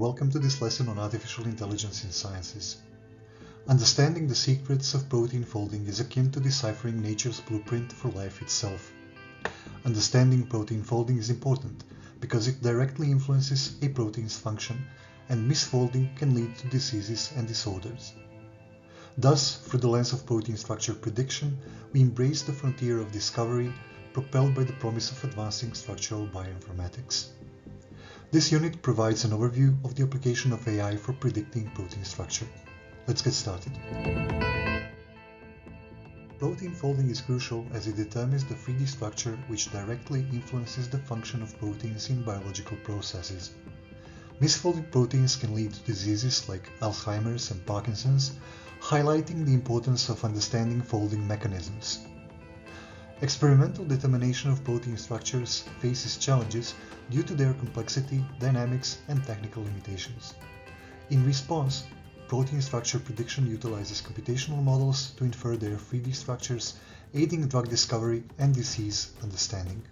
welcome to this lesson on artificial intelligence in sciences. Understanding the secrets of protein folding is akin to deciphering nature's blueprint for life itself. Understanding protein folding is important because it directly influences a protein's function, and misfolding can lead to diseases and disorders. Thus, through the lens of protein structure prediction, we embrace the frontier of discovery propelled by the promise of advancing structural bioinformatics. This unit provides an overview of the application of AI for predicting protein structure. Let's get started. Protein folding is crucial as it determines the 3D structure which directly influences the function of proteins in biological processes. Misfolded proteins can lead to diseases like Alzheimer's and Parkinson's, highlighting the importance of understanding folding mechanisms. Experimental determination of protein structures faces challenges due to their complexity, dynamics, and technical limitations. In response, protein structure prediction utilizes computational models to infer their 3D structures, aiding drug discovery and disease understanding.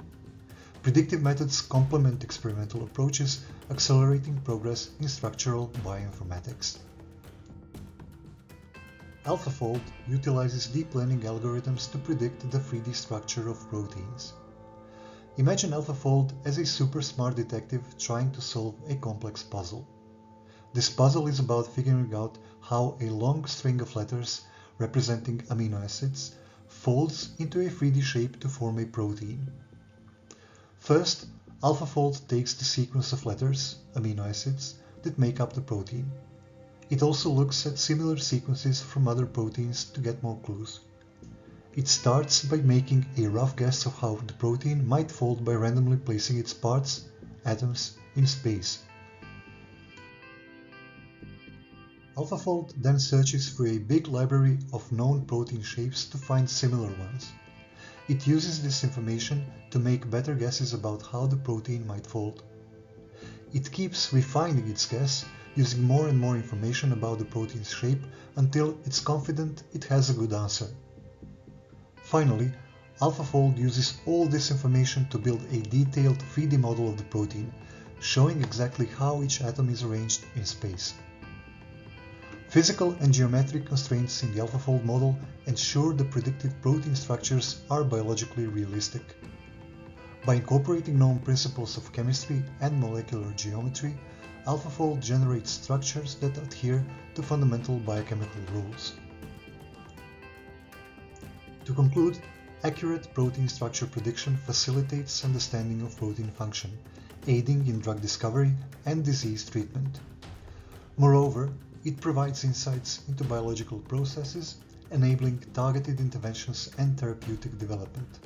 Predictive methods complement experimental approaches, accelerating progress in structural bioinformatics. AlphaFold utilizes deep learning algorithms to predict the 3D structure of proteins. Imagine AlphaFold as a super smart detective trying to solve a complex puzzle. This puzzle is about figuring out how a long string of letters representing amino acids folds into a 3D shape to form a protein. First, AlphaFold takes the sequence of letters, amino acids, that make up the protein. It also looks at similar sequences from other proteins to get more clues. It starts by making a rough guess of how the protein might fold by randomly placing its parts, atoms, in space. AlphaFold then searches through a big library of known protein shapes to find similar ones. It uses this information to make better guesses about how the protein might fold. It keeps refining its guess, using more and more information about the protein's shape until it's confident it has a good answer. Finally, AlphaFold uses all this information to build a detailed 3D model of the protein, showing exactly how each atom is arranged in space. Physical and geometric constraints in the AlphaFold model ensure the predicted protein structures are biologically realistic. By incorporating known principles of chemistry and molecular geometry, AlphaFold generates structures that adhere to fundamental biochemical rules. To conclude, accurate protein structure prediction facilitates understanding of protein function, aiding in drug discovery and disease treatment. Moreover, it provides insights into biological processes, enabling targeted interventions and therapeutic development.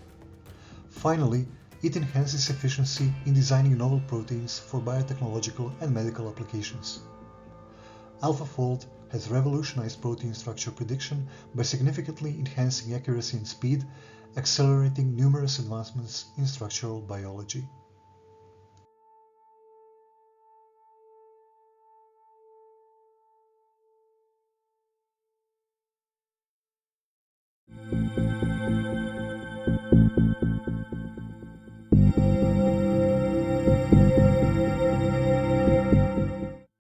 Finally, it enhances efficiency in designing novel proteins for biotechnological and medical applications. AlphaFold has revolutionized protein structure prediction by significantly enhancing accuracy and speed, accelerating numerous advancements in structural biology.